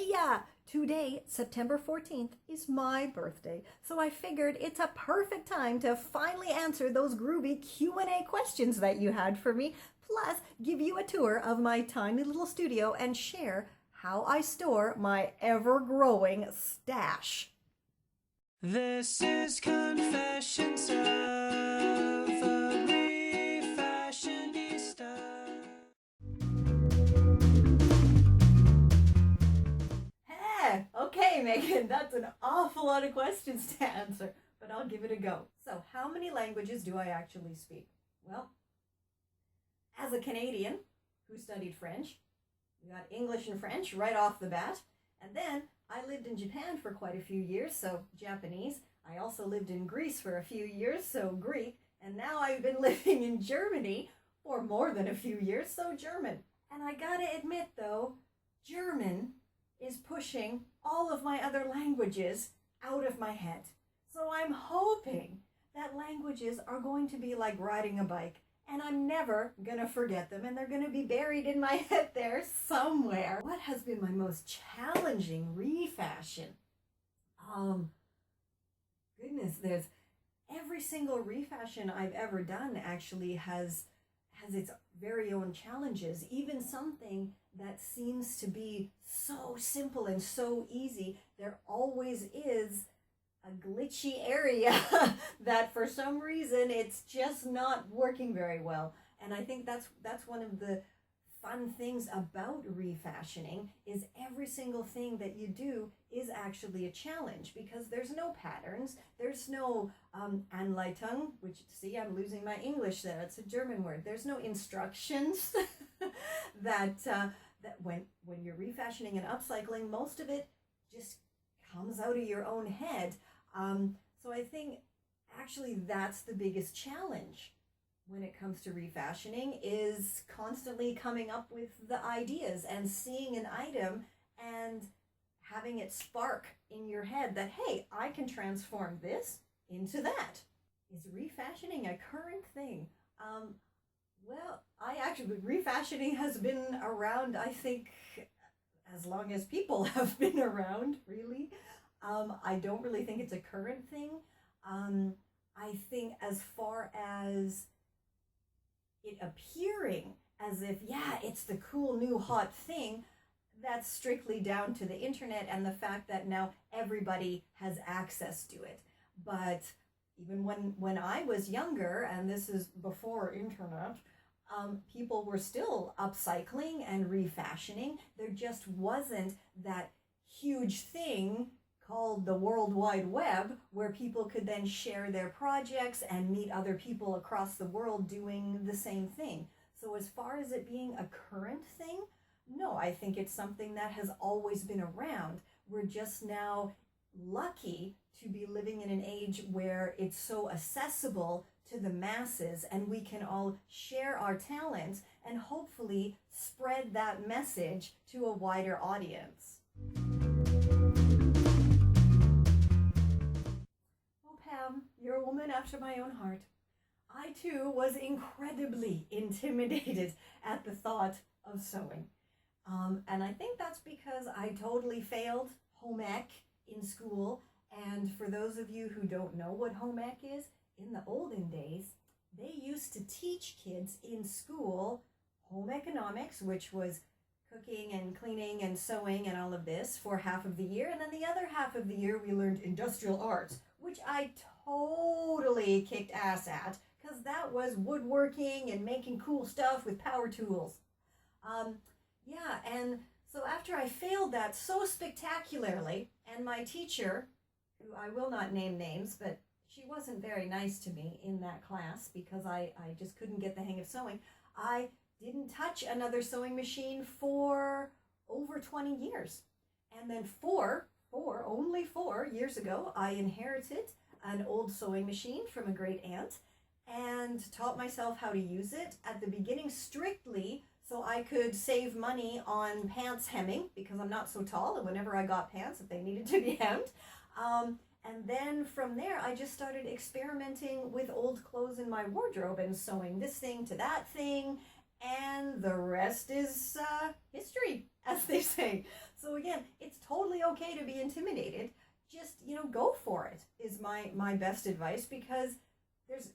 Yeah, today, September 14th, is my birthday. So I figured it's a perfect time to finally answer those groovy Q&A questions that you had for me, plus give you a tour of my tiny little studio and share how I store my ever-growing stash. This is Confessions of a Refashionista. Hey, okay, Megan, that's an awful lot of questions to answer, but I'll give it a go. So, how many languages do I actually speak? Well, as a Canadian who studied French, we got English and French right off the bat. And then I lived in Japan for quite a few years, so Japanese. I also lived in Greece for a few years, so Greek. And now I've been living in Germany for more than a few years, so German. And I gotta admit though, German is pushing all of my other languages out of my head. So I'm hoping that languages are going to be like riding a bike, and I'm never gonna forget them, and they're gonna be buried in my head there somewhere. What has been my most challenging refashion? Goodness, there's every single refashion I've ever done actually has its very own challenges. Even something that seems to be so simple and so easy, there always is a glitchy area that for some reason it's just not working very well. And I think that's one of the fun things about refashioning is every single thing that you do is actually a challenge, because there's no patterns, there's no Anleitung, which, see, I'm losing my English there, it's a German word. There's no instructions that when you're refashioning and upcycling, most of it just comes out of your own head. So I think actually that's the biggest challenge when it comes to refashioning, is constantly coming up with the ideas and seeing an item and having it spark in your head that, hey, I can transform this into that. Is refashioning a current thing? Well, refashioning has been around, I think, as long as people have been around, really. I don't really think it's a current thing. I think as far as it appearing as if, yeah, it's the cool new hot thing, that's strictly down to the internet and the fact that now everybody has access to it. But even when I was younger, and this is before internet, people were still upcycling and refashioning. There just wasn't that huge thing called the World Wide Web, where people could then share their projects and meet other people across the world doing the same thing. So as far as it being a current thing, no, I think it's something that has always been around. We're just now lucky to be living in an age where it's so accessible to the masses, and we can all share our talents and hopefully spread that message to a wider audience. You're a woman after my own heart. I too was incredibly intimidated at the thought of sewing. And I think that's because I totally failed home ec in school. And for those of you who don't know what home ec is, in the olden days, they used to teach kids in school home economics, which was cooking and cleaning and sewing and all of this for half of the year. And then the other half of the year, we learned industrial arts, which I totally kicked ass at, because that was woodworking and making cool stuff with power tools. And so after I failed that so spectacularly, and my teacher, who I will not name names, but she wasn't very nice to me in that class because I just couldn't get the hang of sewing, I didn't touch another sewing machine for over 20 years. And then only 4 years ago, I inherited an old sewing machine from a great aunt and taught myself how to use it at the beginning strictly so I could save money on pants hemming, because I'm not so tall, and whenever I got pants, if they needed to be hemmed. And then from there, I just started experimenting with old clothes in my wardrobe and sewing this thing to that thing, and the rest is history, as they say. So again, it's totally okay to be intimidated. Just, go for it is my best advice, because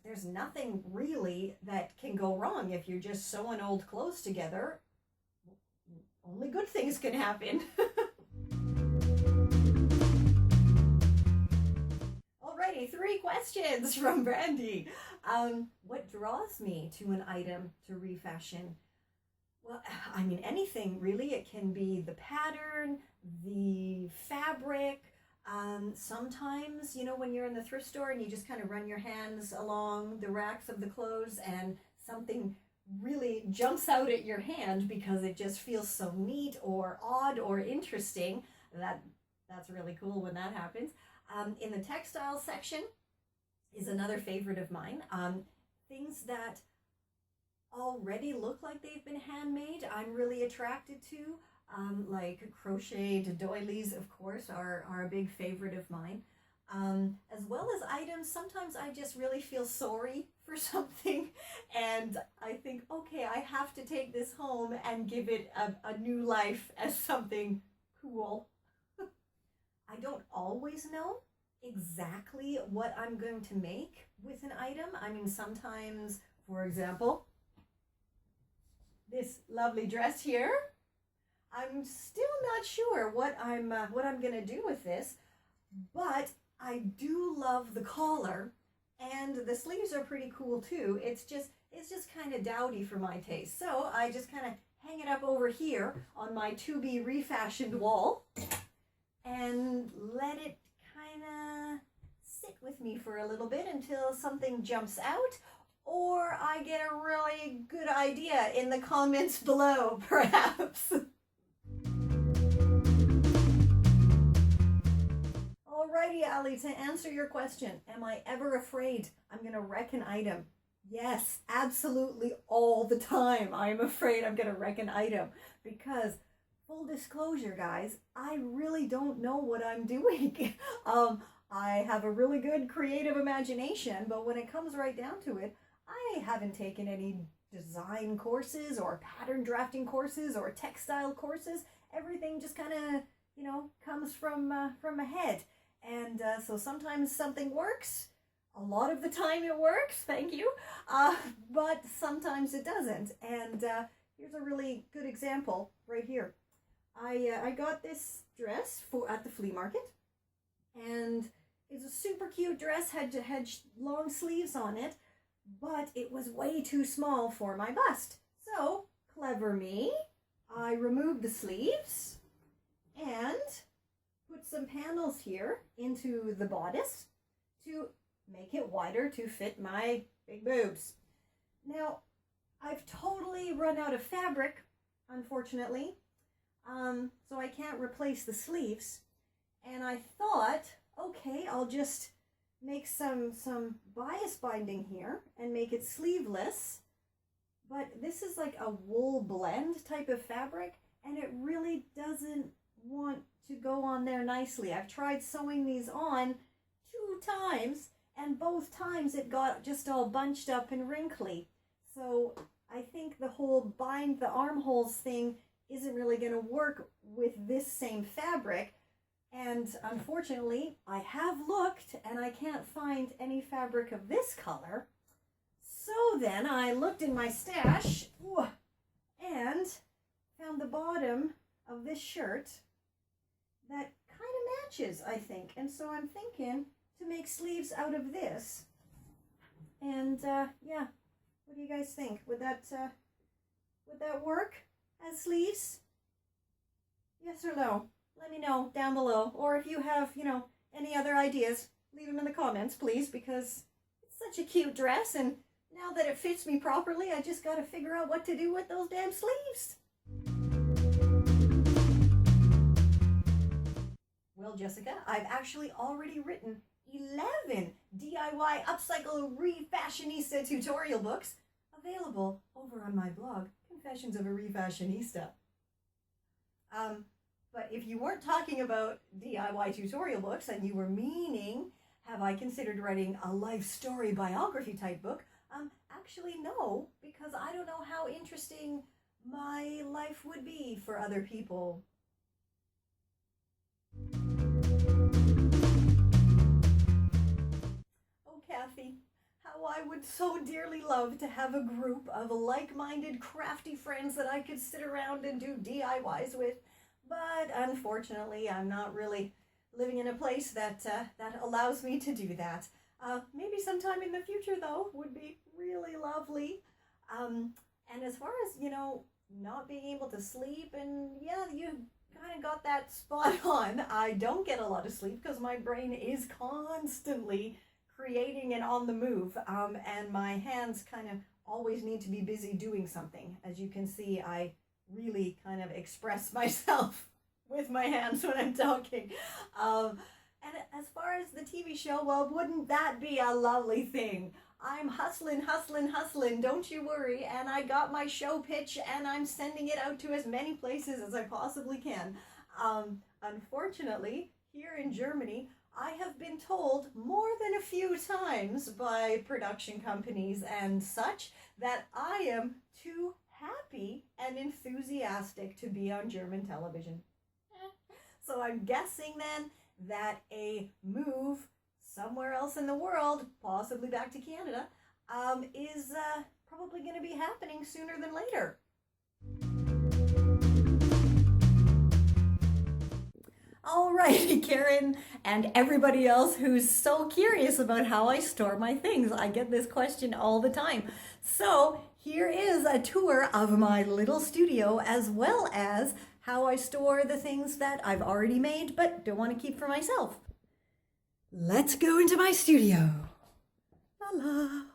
there's nothing really that can go wrong if you're just sewing old clothes together. Only good things can happen. Alrighty, 3 questions from Brandy. What draws me to an item to refashion? Well, I mean, anything really. It can be the pattern, the fabric. Sometimes, when you're in the thrift store and you just kind of run your hands along the racks of the clothes and something really jumps out at your hand because it just feels so neat or odd or interesting. That's really cool when that happens. In the textile section is another favorite of mine. Things that already look like they've been handmade, I'm really attracted to. Like crocheted doilies, of course, are a big favorite of mine. As well as items, sometimes I just really feel sorry for something and I think, okay, I have to take this home and give it a new life as something cool. I don't always know exactly what I'm going to make with an item. I mean, sometimes, for example, this lovely dress here, I'm still not sure what I'm going to do with this, but I do love the collar, and the sleeves are pretty cool too. It's just kind of dowdy for my taste. So I just kind of hang it up over here on my to be refashioned wall and let it kind of sit with me for a little bit until something jumps out, or I get a really good idea in the comments below, perhaps. Alrighty, Ali, to answer your question, am I ever afraid I'm going to wreck an item? Yes, absolutely all the time. I'm afraid I'm going to wreck an item because, full disclosure, guys, I really don't know what I'm doing. I have a really good creative imagination, but when it comes right down to it, I haven't taken any design courses or pattern drafting courses or textile courses. Everything just kind of, comes from my head. And so sometimes something works. A lot of the time it works, thank you. But sometimes it doesn't. And here's a really good example right here. I got this dress at the flea market. And it's a super cute dress, had long sleeves on it. But it was way too small for my bust. So, clever me, I removed the sleeves and put some panels here into the bodice to make it wider to fit my big boobs. Now, I've totally run out of fabric, unfortunately, so I can't replace the sleeves. And I thought, okay, I'll just make some bias binding here and make it sleeveless. But this is like a wool blend type of fabric, and it really doesn't want to go on there nicely. I've tried sewing these on 2 times, and both times it got just all bunched up and wrinkly. So I think the whole bind the armholes thing isn't really going to work with this same fabric. And unfortunately, I have looked and I can't find any fabric of this color. So then I looked in my stash and found the bottom of this shirt that kind of matches, I think. And so I'm thinking to make sleeves out of this. And yeah, what do you guys think? Would that work as sleeves? Yes or no? Let me know down below. Or if you have, any other ideas, leave them in the comments, please, because it's such a cute dress, and now that it fits me properly, I just got to figure out what to do with those damn sleeves. Well, Jessica, I've actually already written 11 DIY Upcycle Refashionista tutorial books available over on my blog, Confessions of a Refashionista. But if you weren't talking about DIY tutorial books and you were meaning, have I considered writing a life story biography type book? Actually, no, because I don't know how interesting my life would be for other people. Kathy. How I would so dearly love to have a group of like-minded, crafty friends that I could sit around and do DIYs with. But unfortunately, I'm not really living in a place that allows me to do that. Maybe sometime in the future, though, would be really lovely. And as far as, not being able to sleep, and yeah, you kind of got that spot on. I don't get a lot of sleep because my brain is constantly creating and on the move, and my hands kind of always need to be busy doing something. As you can see, I really kind of express myself with my hands when I'm talking. And as far as the TV show, well, wouldn't that be a lovely thing? I'm hustling, don't you worry, and I got my show pitch and I'm sending it out to as many places as I possibly can. Unfortunately, here in Germany, I have been told more than a few times by production companies and such that I am too happy and enthusiastic to be on German television. So I'm guessing then that a move somewhere else in the world, possibly back to Canada, is probably going to be happening sooner than later. Alrighty, Karen, and everybody else who's so curious about how I store my things. I get this question all the time. So here is a tour of my little studio, as well as how I store the things that I've already made but don't want to keep for myself. Let's go into my studio. Voila.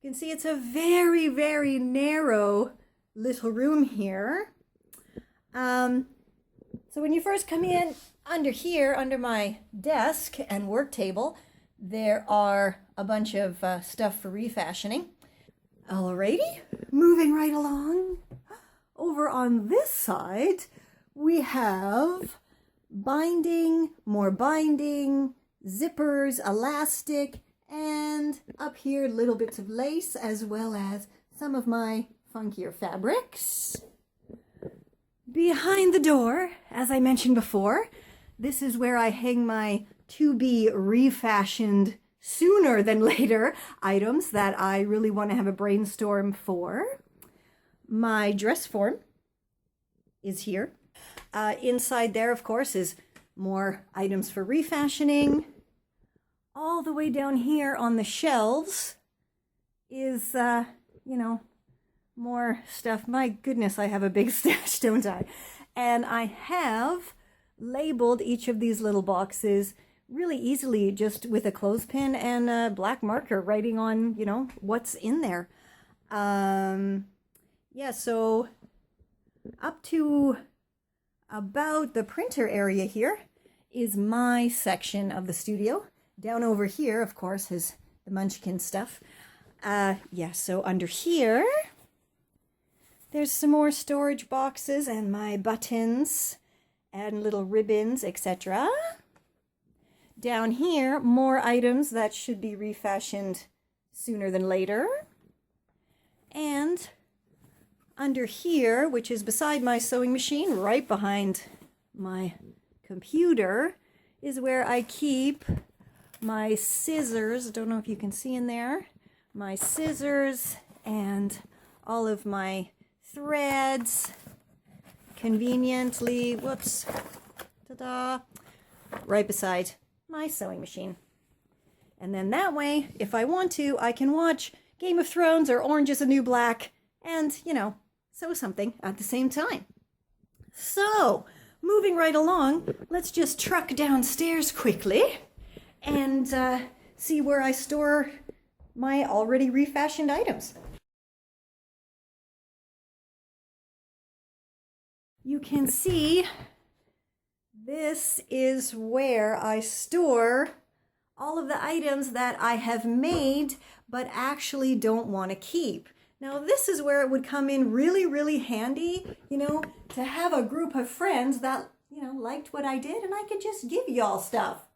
You can see it's a very, very narrow little room here. So when you first come in, under here, under my desk and work table, there are a bunch of stuff for refashioning. Alrighty, moving right along. Over on this side, we have binding, more binding, zippers, elastic, and up here little bits of lace, as well as some of my funkier fabrics. Behind the door, as I mentioned before, this is where I hang my to-be refashioned sooner than later items that I really want to have a brainstorm for. My dress form is here. Inside there, of course, is more items for refashioning. All the way down here on the shelves is, more stuff. My goodness, I have a big stash, don't I? And I have labeled each of these little boxes really easily, just with a clothespin and a black marker, writing on, what's in there. Yeah, so up to about the printer area here is my section of the studio. Down over here, of course, is the Munchkin stuff. Yeah, so under here, there's some more storage boxes and my buttons and little ribbons, etc. Down here, more items that should be refashioned sooner than later. And under here, which is beside my sewing machine, right behind my computer, is where I keep my scissors. I don't know if you can see in there. My scissors and all of my threads, conveniently, whoops, ta-da, right beside my sewing machine. And then that way, if I want to, I can watch Game of Thrones or Orange is the New Black and, sew something at the same time. So, moving right along, let's just truck downstairs quickly and see where I store my already refashioned items. You can see this is where I store all of the items that I have made but actually don't want to keep. Now this is where it would come in really, really handy, to have a group of friends that, liked what I did and I could just give y'all stuff.